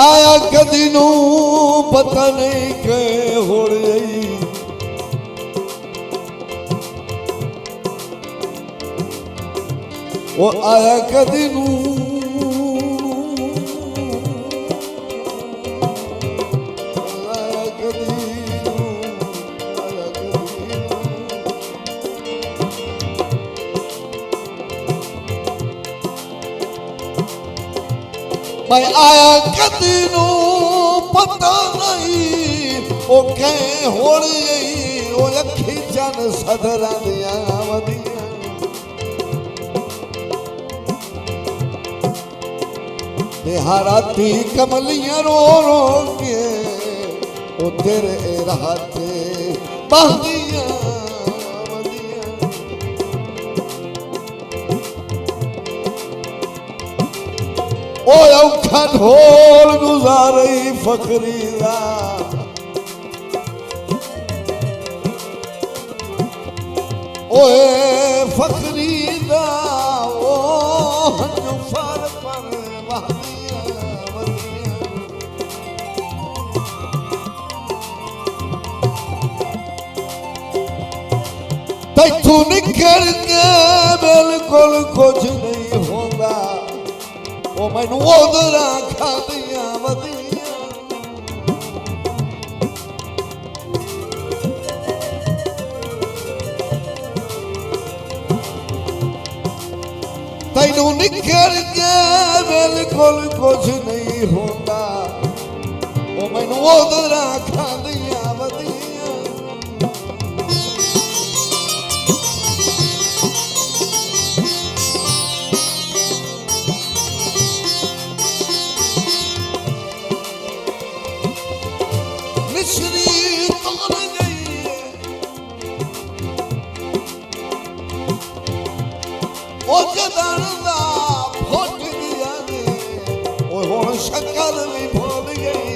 आया कदी नू पता नहीं के होड़ गई वो आया कदी नू मैं आया कदी नू पता नहीं वो कहीं होड़ गई वो अखी चन सदरा दिया वदिया हाराती कमलियां रो रो के वो तेरे राहते बहदिया ओ औखा ढोल गुजारी फकरी दा ओए फकरी दा ओ हंजू फर पर वहदिया वदिया तैथू निकल के बिल्कुल कुछ नहीं होगा वो मैनू ओदरा खादिया वदिया तैनू निकल के बिल्कुल कुछ नहीं होता वो मैनू ओदरा खादिया वदिया शक्कर भी भूल गई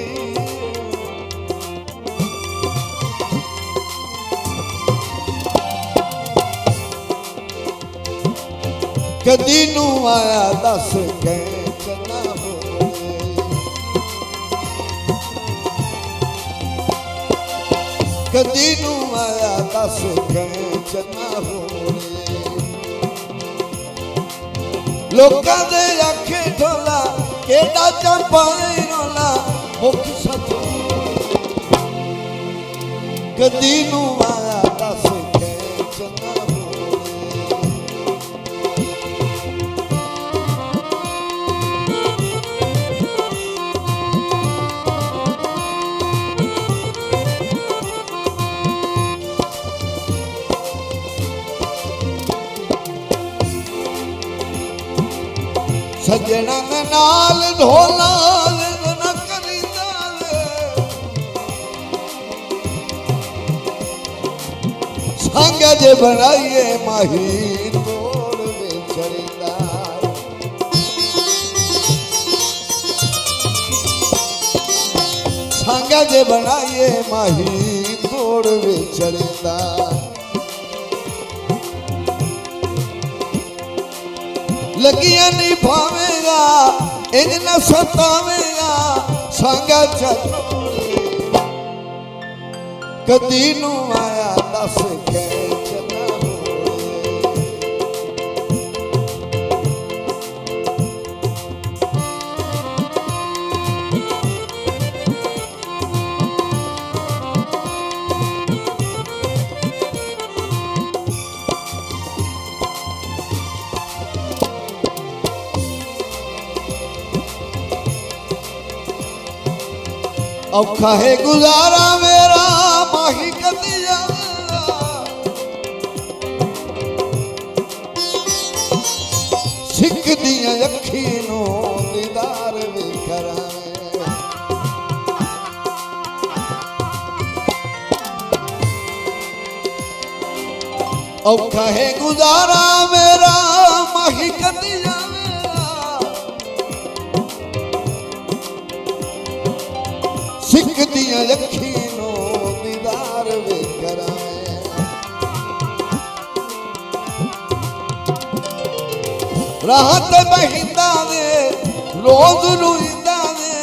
कदी नू आया दस गए चना बोले कदी नू आया दस गए चना बोले लोकां दे आखे ढोला केड़ा चंपाई रोला मुख सच कदी नू आया दस के चना सजना में नाल ढोला न करीदा संग जे बनाइए माही तोड़ में चरिंदा संग जे बनाइए माही तोड़ में चरिंदा लगिया नहीं भावेगा इन न सतावेगा संगा चलोड़े कदी नू आया दस के चना औखा है गुजारा मेरा माही कदी सिख दिया अखी नो दीदार भी करावे औखा है गुजारा मेरा माही कदी सिख दिया अखी नो दीदार वे करावे राहत बहिंदा वे रोज रुइंदा वे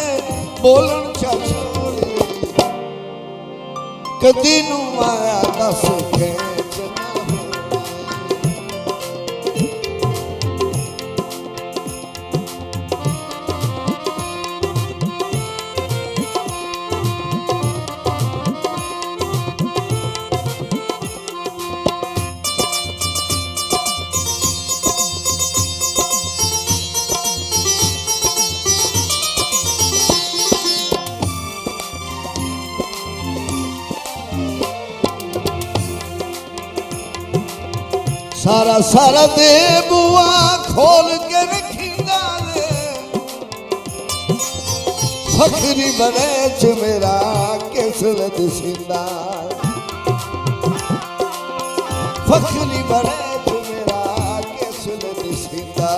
बोलन चा छोड़ी कदी नू माया दस खेच ना सारा सारा दे बुआ खोल के रखींदा ले फखरी बने च मेरा किसल दिसिंदा फखरी बने च मेरा किसल दिसिंदा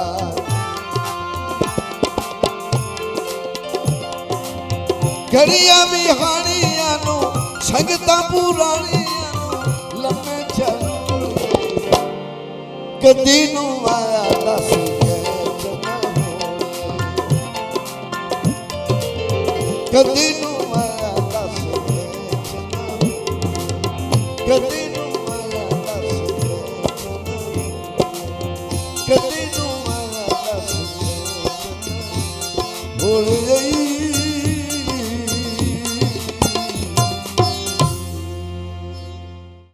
घड़िया बिहानिया नु संगता पुरानिया नु लम्मे चलो कदी नू माया दस खेच ना कदी नू माया दस खेच ना कदी